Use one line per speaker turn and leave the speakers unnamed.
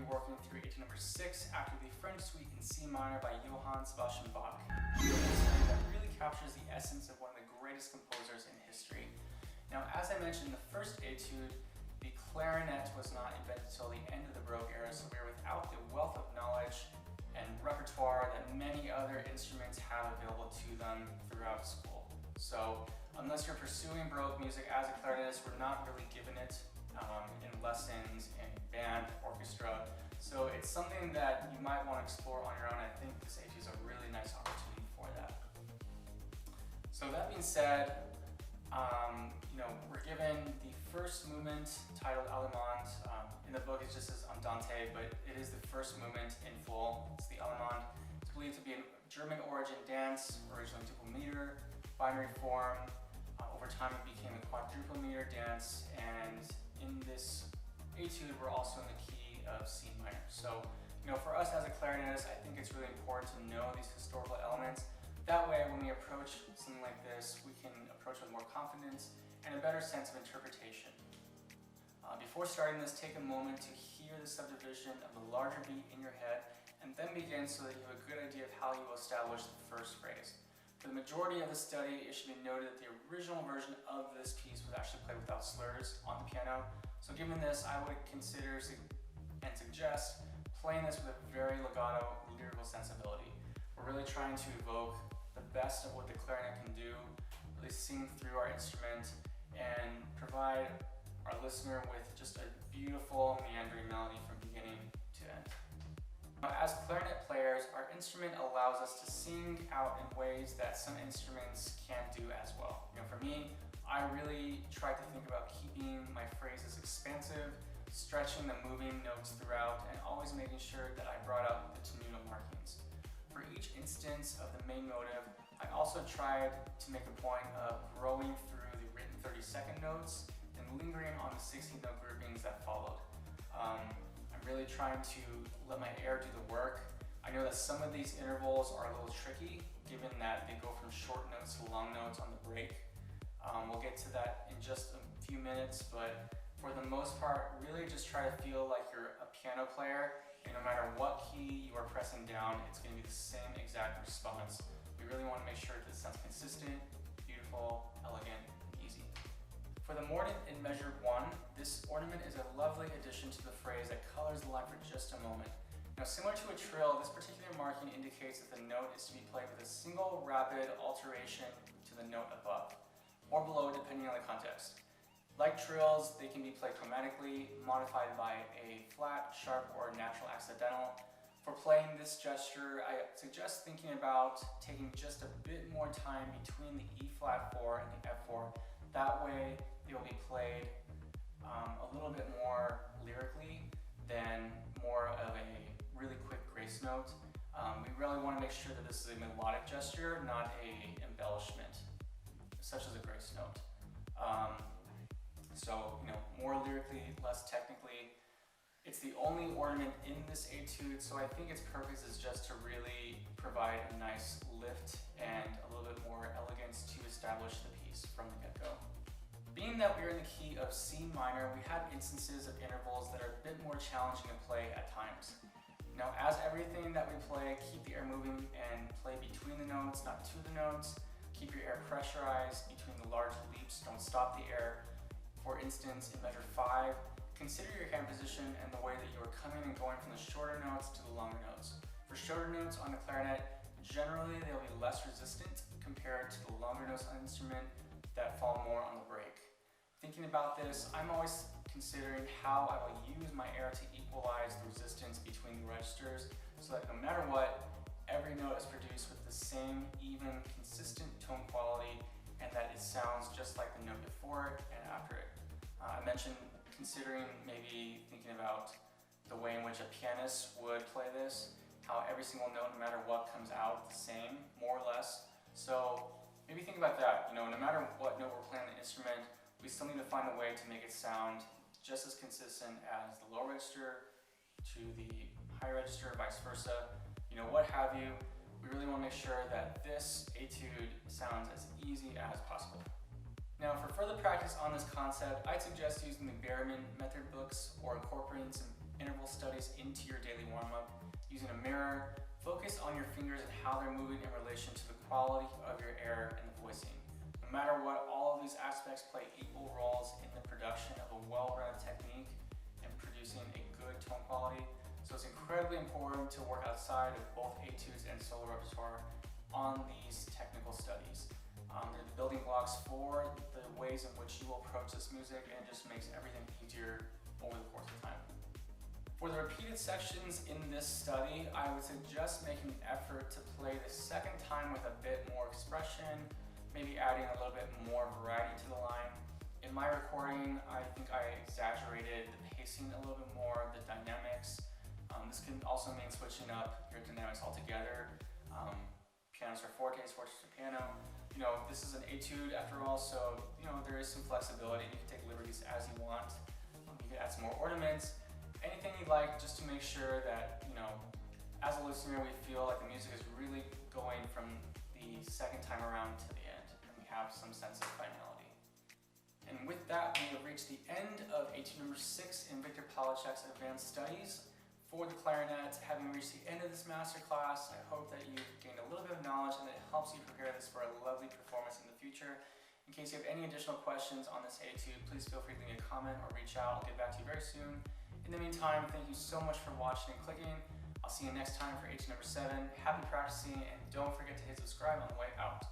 be working through Etude number 6 after the French Suite in C minor by Johann Sebastian Bach. That really captures the essence of one of the greatest composers in history. Now, as I mentioned in the first Etude, the clarinet was not invented until the end of the Baroque era, so we are without the wealth of knowledge and repertoire that many other instruments have available to them throughout school. So unless you're pursuing Baroque music as a clarinetist, we're not really given it in lessons, in band, orchestra. So it's something that you might want to explore on your own. I think this Etude is a really nice opportunity for that. So that being said, we're given the first movement titled Allemande. In the book it just says Andante, but it is the first movement in full. It's the Allemande. It's believed to be a German origin dance, originally duple meter, binary form. Over time it became a quadruple meter dance, and in this Etude we're also in the key of C minor. So, for us as a clarinetist, I think it's really important to know these historical elements. That way, when we approach something like this, we can approach with more confidence and a better sense of interpretation. Before starting this, take a moment to hear the subdivision of the larger beat in your head, and then begin so that you have a good idea of how you will establish the first phrase. For the majority of the study, it should be noted that the original version of this piece was actually played without slurs on the piano. So given this, I would consider and suggest playing this with a very legato lyrical sensibility. We're really trying to evoke the best of what the clarinet can do, really sing through our instrument and provide our listener with just a beautiful meandering melody from beginning to end. Now, as clarinet players, our instrument allows us to sing out in ways that some instruments can't do as well. For me, I really try to think about keeping my phrases expansive, stretching the moving notes throughout, and always making sure that I brought up the tenuto markings. For each instance of the main motive, I also tried to make a point of growing through the written 32nd notes and lingering on the 16th note groupings that followed. I'm really trying to let my air do the work. I know that some of these intervals are a little tricky, given that they go from short notes to long notes on the break. We'll get to that in just a few minutes, but for the most part, really just try to feel like you're a piano player, and no matter what key you are pressing down, it's going to be the same exact response. We really want to make sure that it sounds consistent, beautiful, elegant, and easy. For the mordent in measure 1, this ornament is a lovely addition to the phrase that colors the line for just a moment. Now, similar to a trill, this particular marking indicates that the note is to be played with a single rapid alteration to the note above, or below, depending on the context. Like trills, they can be played chromatically, modified by a flat, sharp, or natural accidental. For playing this gesture, I suggest thinking about taking just a bit more time between the E flat 4 and the F4. That way, it will be played a little bit more lyrically than more of a really quick grace note. We really want to make sure that this is a melodic gesture, not an embellishment, such as a grace note. So, more lyrically, less technically. It's the only ornament in this Etude, so I think its purpose is just to really provide a nice lift and a little bit more elegance to establish the piece from the get-go. Being that we're in the key of C minor, we have instances of intervals that are a bit more challenging to play at times. Now, as everything that we play, keep the air moving and play between the notes, not to the notes. Keep your air pressurized between the large leaps, don't stop the air. For instance, in measure 5, consider your hand position and the way that you are coming and going from the shorter notes to the longer notes. For shorter notes on the clarinet, generally they'll be less resistant compared to the longer notes on the instrument that fall more on the break. Thinking about this, I'm always considering how I will use my air to equalize the resistance between the registers so that no matter what, every note is produced with the same, even, consistent tone quality, and that it sounds just like the note before it and after it. I mentioned considering maybe thinking about the way in which a pianist would play this, how every single note, no matter what, comes out the same, more or less. So maybe think about that. No matter what note we're playing on the instrument, we still need to find a way to make it sound just as consistent as the low register to the high register, vice versa. What have you. We really want to make sure that this Etude sounds as easy as possible. Now, for further practice on this concept, I'd suggest using the Berryman method books or incorporating some interval studies into your daily warm-up using a mirror. Focus on your fingers and how they're moving in relation to the quality of your air and the voicing. No matter what, all of these aspects play equal roles in the production of a well-rounded technique and producing a good tone quality. So it's incredibly important to work outside of both etudes and solo repertoire on these technical studies. They're the building blocks for the ways in which you will approach this music, and it just makes everything easier over the course of time. For the repeated sections in this study, I would suggest making an effort to play the second time with a bit more expression, maybe adding a little bit more variety to the line. In my recording, I think I exaggerated the pacing a little bit more, the dynamics. This can also mean switching up your dynamics altogether. Pianos for fortes, fortes for piano. This is an etude after all, so there is some flexibility. You can take liberties as you want. You can add some more ornaments, anything you like, just to make sure that as a listener, we feel like the music is really going from the second time around to the end, and we have some sense of finality. And with that, we have reached the end of etude number 6 in Victor Polatschek's advanced studies for the clarinet. Having reached the end of this masterclass, I hope that you've gained a little bit of knowledge and that it helps you prepare this for a lovely performance in the future. In case you have any additional questions on this etude, please feel free to leave me a comment or reach out. I'll get back to you very soon. In the meantime, thank you so much for watching and clicking. I'll see you next time for etude number 7. Happy practicing, and don't forget to hit subscribe on the way out.